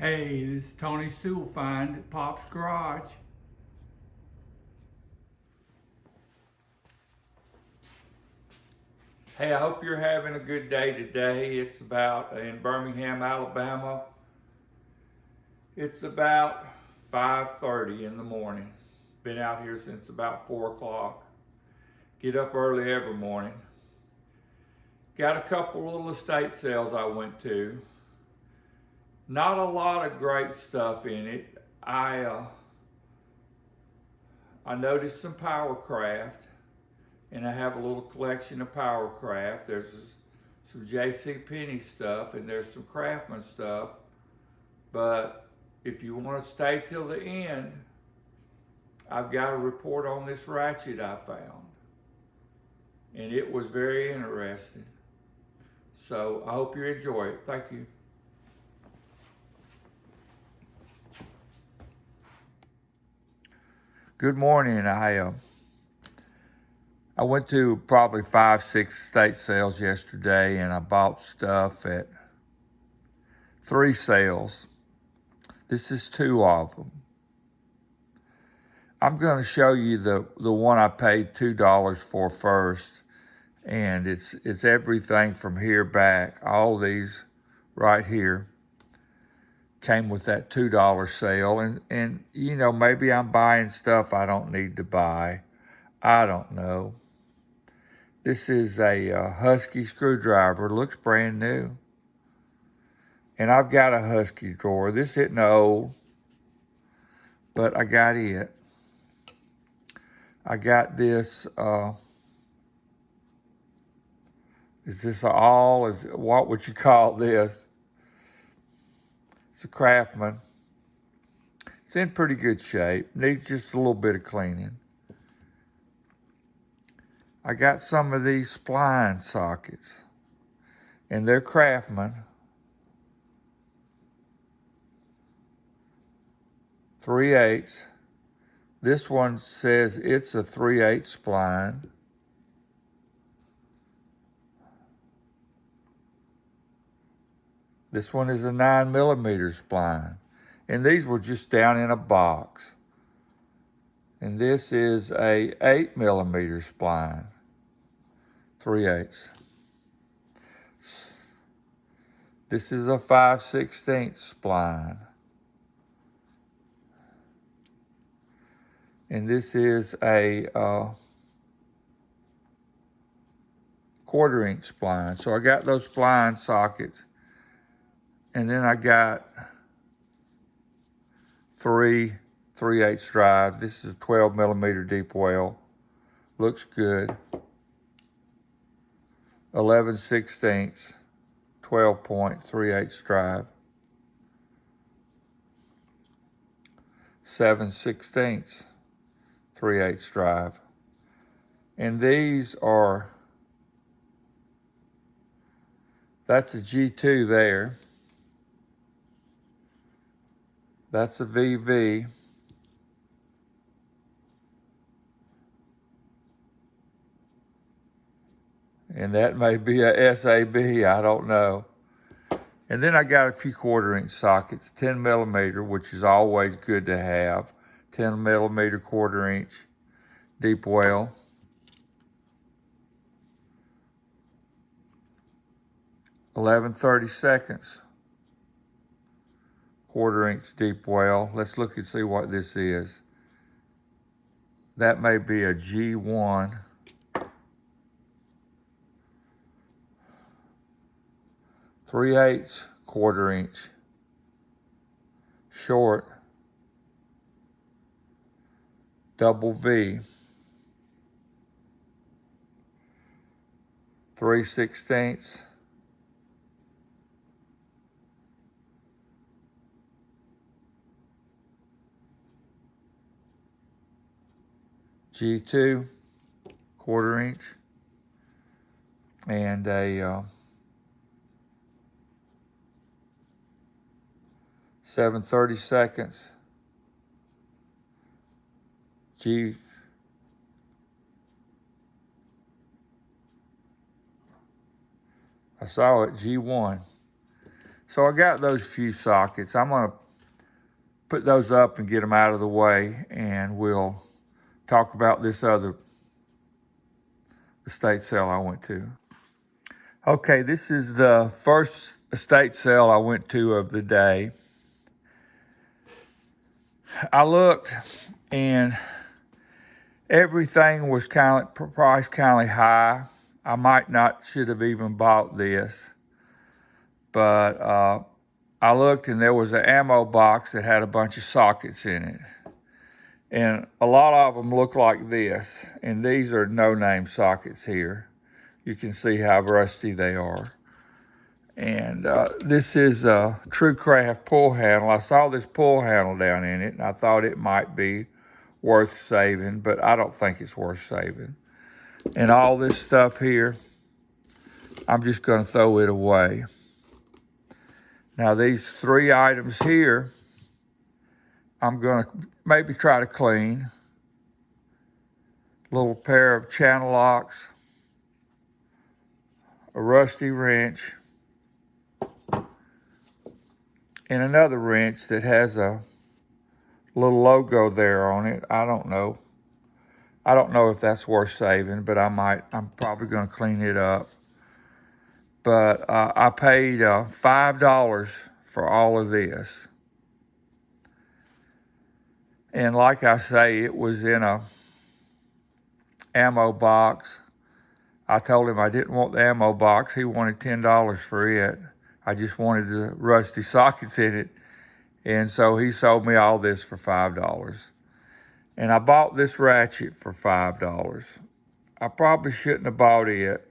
Hey, this is Tony's Tool Find at Pop's Garage. Hey, I hope you're having a good day today. It's about in Birmingham, Alabama. It's about 5:30 in the morning. Been out here since about 4 o'clock. Get up early every morning. Got a couple little estate sales I went to. Not a lot of great stuff in it. I noticed some Powr-kraft, and I have a little collection of Powr-kraft. There's some JCPenney stuff, and there's some craftsman stuff. But if you want to stay till the end, I've got a report on this Ratchet I found, and it was very interesting. So I hope you enjoy it. Thank you. Good morning. I went to probably 5, 6 estate sales yesterday, and I bought stuff at 3 sales. This is 2 of them. I'm going to show you the one I paid $2 for first, and it's everything from here back. All these right here came with that $2 sale, and you know, maybe I'm buying stuff I don't need to buy. I don't know. This is a Husky screwdriver. Looks brand new. And I've got a Husky drawer. This isn't old, but I got it. I got this, is this what would you call this? It's a Craftsman. It's in pretty good shape. Needs just a little bit of cleaning. I got some of these spline sockets, and they're Craftsman. 3/8. This one says it's a 3/8 spline. This one is a 9mm spline. And these were just down in a box. And this is a 8mm spline. 3/8. This is a 5/16 spline. And this is a 1/4" spline. So I got those spline sockets. And then I got 3 3/8 drives. This is a 12mm deep well. Looks good. 11/16, 12-point 3/8 drive. 7/16, 3/8 drive. And these are, that's a G2 there. That's a VV. And that may be a SAB, I don't know. And then I got a few 1/4" sockets, 10mm, which is always good to have. 10mm 1/4" deep well. 11/32, 1/4" deep well. Let's look and see what this is. That may be a G1. 3/8, 1/4" short, double V. 3/16. G2, 1/4", and a 7/32 G. I saw it, G1. So I got those few sockets. I'm gonna put those up and get them out of the way, and we'll talk about this other estate sale I went to. Okay, this is the first estate sale I went to of the day. I looked, and everything was priced kind of high. I should have even bought this, but I looked, and there was an ammo box that had a bunch of sockets in it. And a lot of them look like this, and these are no-name sockets here. You can see how rusty they are. And this is a Powr-kraft pull handle. I saw this pull handle down in it, and I thought it might be worth saving, but I don't think it's worth saving. And all this stuff here, I'm just going to throw it away. Now, these 3 items here, I'm going to maybe try to clean. Little pair of channel locks, a rusty wrench, and another wrench that has a little logo there on it. I don't know if that's worth saving, but I'm probably going to clean it up. But I paid $5 for all of this. And like I say, it was in a ammo box. I told him I didn't want the ammo box. He wanted $10 for it. I just wanted the rusty sockets in it. And so he sold me all this for $5. And I bought this Ratchet for $5. I probably shouldn't have bought it.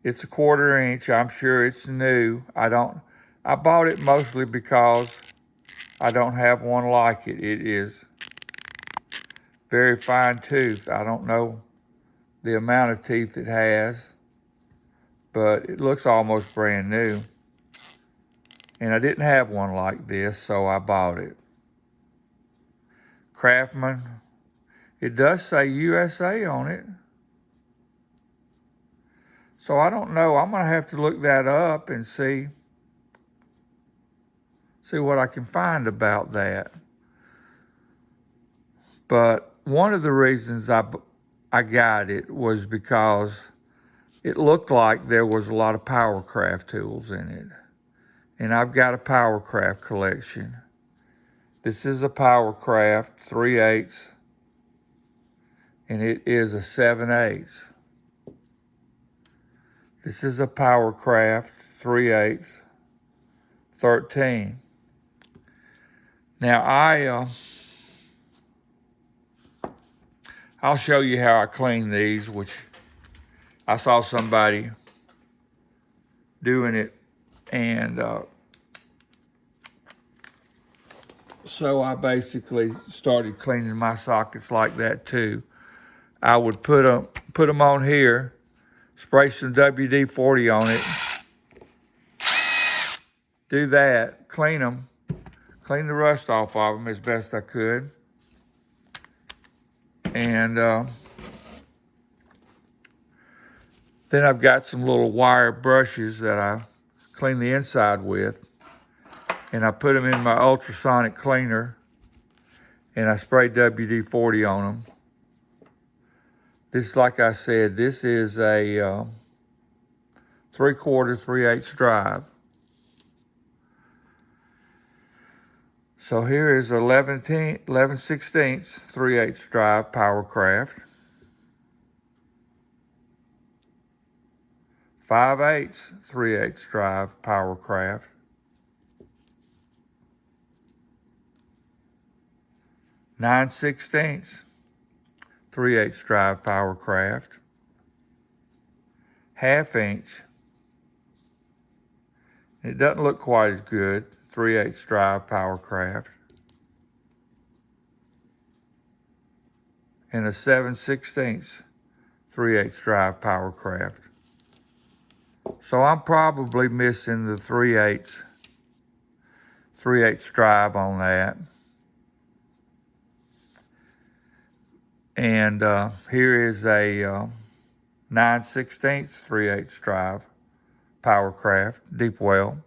It's a 1/4 inch. I'm sure it's new. I bought it mostly because I don't have one like it. It is very fine tooth. I don't know the amount of teeth it has, but it looks almost brand new. And I didn't have one like this, so I bought it. Craftsman. It does say USA on it. So I don't know. I'm going to have to look that up and see what I can find about that. But one of the reasons I got it was because it looked like there was a lot of Powr-kraft tools in it. And I've got a Powr-kraft collection. This is a Powr-kraft 3/8, and it is a 7/8. This is a Powr-kraft 3/8, 13. Now I'll show you how I clean these, which I saw somebody doing it, and so I basically started cleaning my sockets like that too. I would put them on here, spray some WD-40 on it, do that, clean them, clean the rust off of them as best I could. And then I've got some little wire brushes that I clean the inside with. And I put them in my ultrasonic cleaner, and I spray WD-40 on them. This, like I said, this is a 3/4, 3/8 drive. So here is 11/16 3/8 drive Powr-kraft. 5/8 3/8 drive Powr-kraft. 9/16 3/8 drive Powr-kraft. 1/2 inch. It doesn't look quite as good. 3/8 drive Powr-kraft. And a 7/16 3/8 drive Powr-kraft. So I'm probably missing the 3/8 drive on that. And here is a 9/16 3/8 drive Powr-kraft deep well.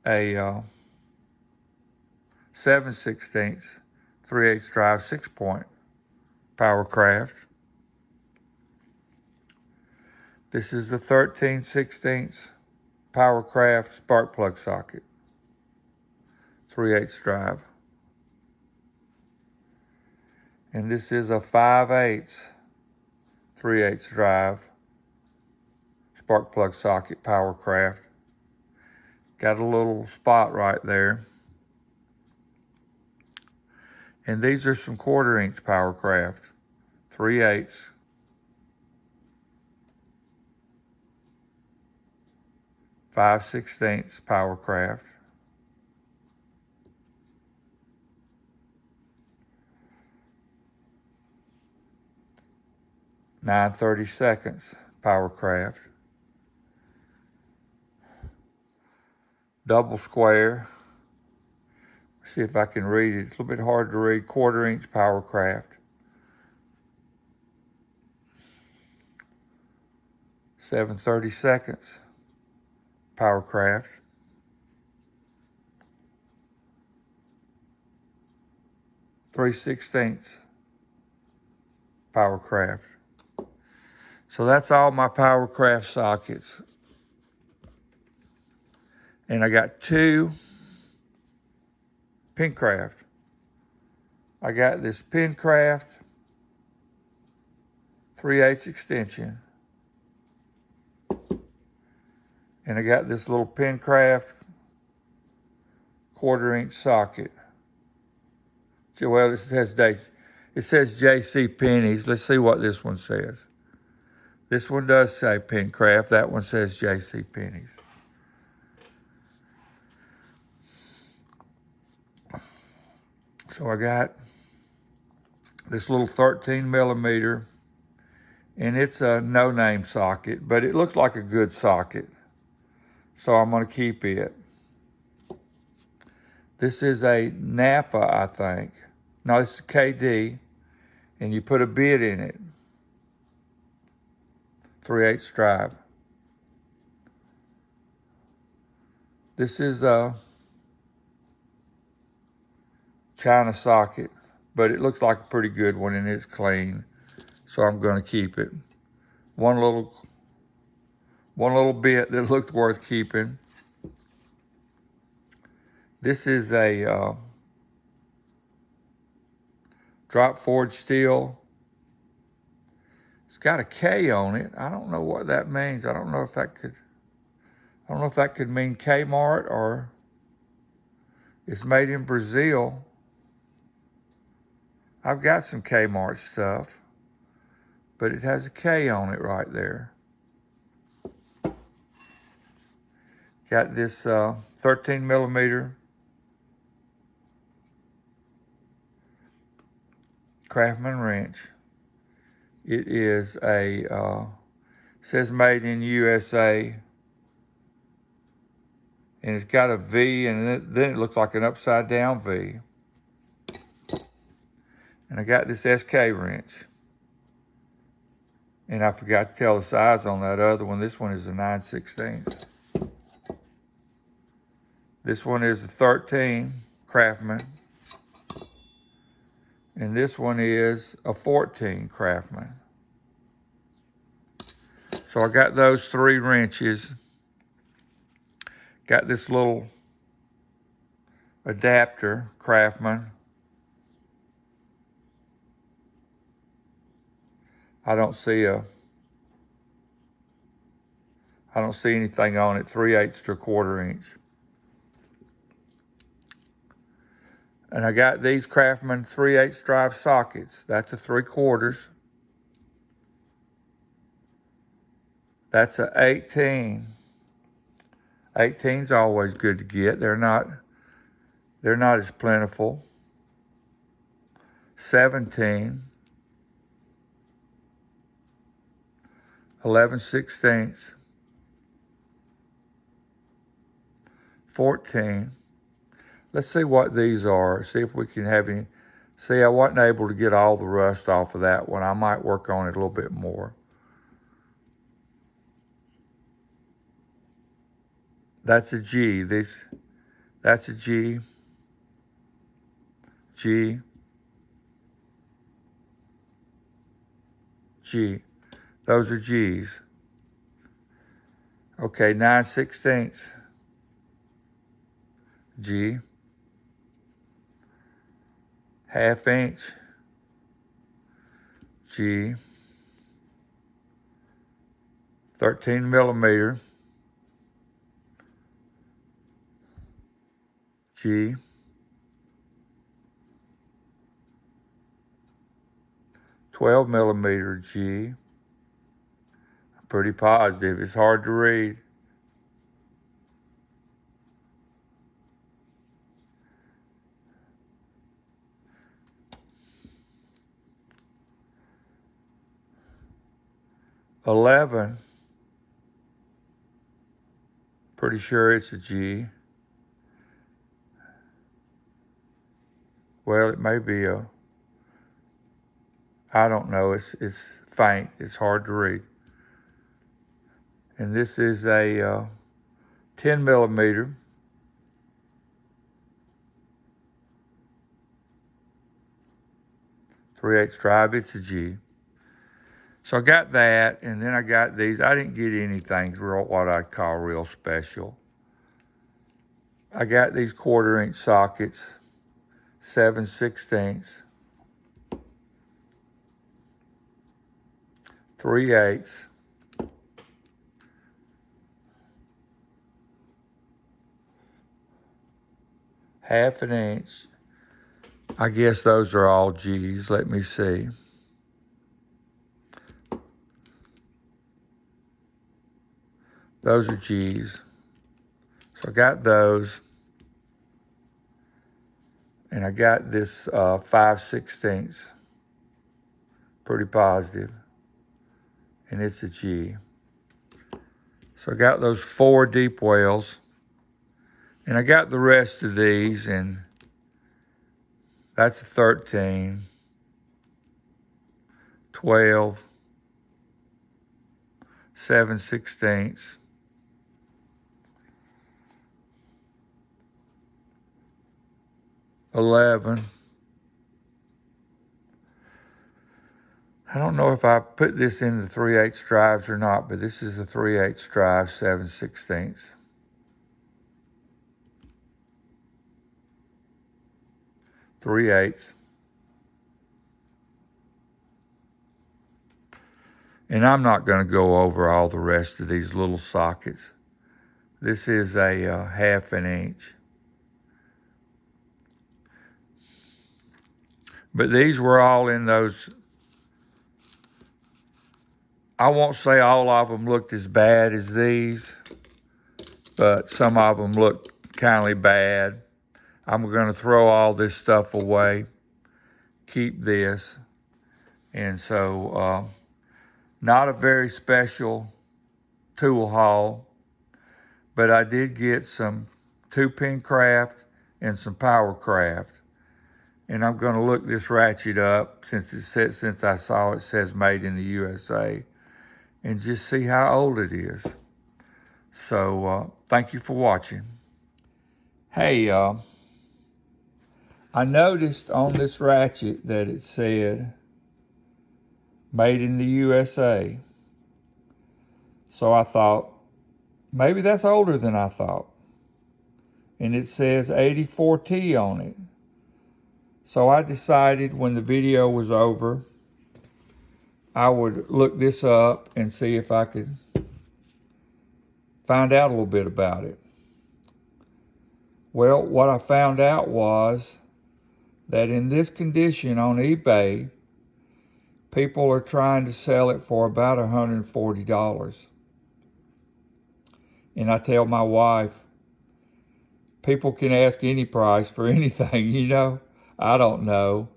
a 7/16 3/8 drive 6-point Powr-kraft. This is the 13/16 Powr-kraft spark plug socket, 3/8 drive. And this is a 5/8 3/8 drive spark plug socket Powr-kraft. Got a little spot right there. And these are some 1/4-inch Powr-kraft, 3/8. 5/16 Powr-kraft. 9/32 Powr-kraft. Double square. See if I can read it. It's a little bit hard to read. 1/4-inch Powr-kraft. 7/32 Powr-kraft. 3/16 Powr-kraft. So that's all my Powr-kraft sockets. And I got 2 pin-kraft. I got this pin-kraft 3/8 extension. And I got this little pin-kraft 1/4-inch socket. Well, it says J.C. Penney's. Let's see what this one says. This one does say pin-kraft. That one says J.C. Penney's. So I got this little 13mm, and it's a no-name socket, but it looks like a good socket. So I'm going to keep it. This is a Napa, I think. No, it's a KD, and you put a bit in it. 3/8 drive. This is a China socket, but it looks like a pretty good one, and it's clean. So I'm going to keep it. One little bit that looked worth keeping. This is a drop forged steel. It's got a K on it. I don't know what that means. I don't know if that could mean Kmart or it's made in Brazil. I've got some Kmart stuff, but it has a K on it right there. Got this 13mm craftsman wrench. It is says made in USA, and it's got a V, and then it looks like an upside down V. And I got this SK wrench, and I forgot to tell the size on that other one. This one is a 9/16. This one is a 13 craftsman, and this one is a 14 craftsman. So I got those 3 wrenches. Got this little adapter, craftsman. I don't see anything on it. 3/8 to 1/4-inch. And I got these Craftsman 3/8 drive sockets. That's a 3/4. That's a 18. 18's always good to get. They're not as plentiful. 17. 11/16. 14. Let's see what these are. See if we can have any. See, I wasn't able to get all the rust off of that one. I might work on it a little bit more. That's a G. That's a G. G. G. Those are G's. Okay, 9/16. G. Half inch. G. 13 millimeter. G. 12 millimeter G. I'm pretty positive. It's hard to read. $11. Pretty sure it's a G. Well, it may be a, I don't know. It's faint. It's hard to read. And this is a 10 millimeter. .3/8 drive. It's a G. So I got that, and then I got these. I didn't get anything what I'd call real special. I got these 1/4 inch sockets, 7/16, 3/8. Half an inch. I guess those are all G's. Let me see. Those are G's. So I got those. And I got this 5/16. Pretty positive. And it's a G. So I got those 4 deep wells. And I got the rest of these, and that's a 13, 12, 7/16. 11. I don't know if I put this in the 3/8 drives or not, but this is a 3/8 drive, 7/16. 3/8. And I'm not going to go over all the rest of these little sockets. This is a half an inch. But these were all in those. I won't say all of them looked as bad as these, but some of them looked kind of bad. I'm going to throw all this stuff away, keep this. And so, not a very special tool haul, but I did get some 2-pin craft and some Powr-kraft. And I'm going to look this ratchet up since I saw it says made in the USA, and just see how old it is. So thank you for watching. Hey, I noticed on this ratchet that it said made in the USA. So I thought, maybe that's older than I thought. And it says 84T on it. So I decided when the video was over, I would look this up and see if I could find out a little bit about it. Well, what I found out was that in this condition on eBay, people are trying to sell it for about $140. And I tell my wife, people can ask any price for anything, you know? I don't know.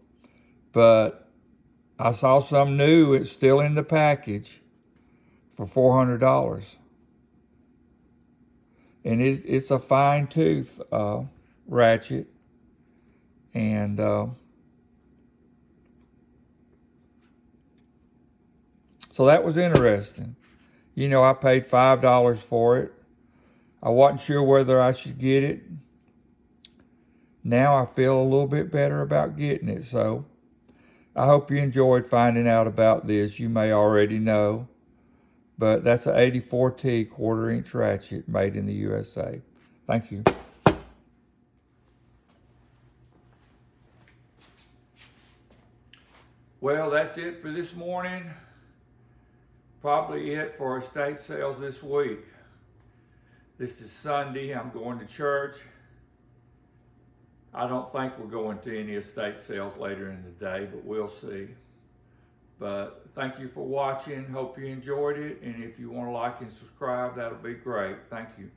But I saw some new, it's still in the package, for $400. And it's a fine tooth ratchet. And so that was interesting. You know, I paid $5 for it. I wasn't sure whether I should get it, now I feel a little bit better about getting it. So I hope you enjoyed finding out about this. You may already know, but that's an 84T 1/4" ratchet made in the USA. Thank you. Well, that's it for this morning. Probably it for estate sales this week. This is Sunday. I'm going to church. I don't think we're going to any estate sales later in the day, but we'll see. But thank you for watching. Hope you enjoyed it. And if you want to like and subscribe, that'll be great. Thank you.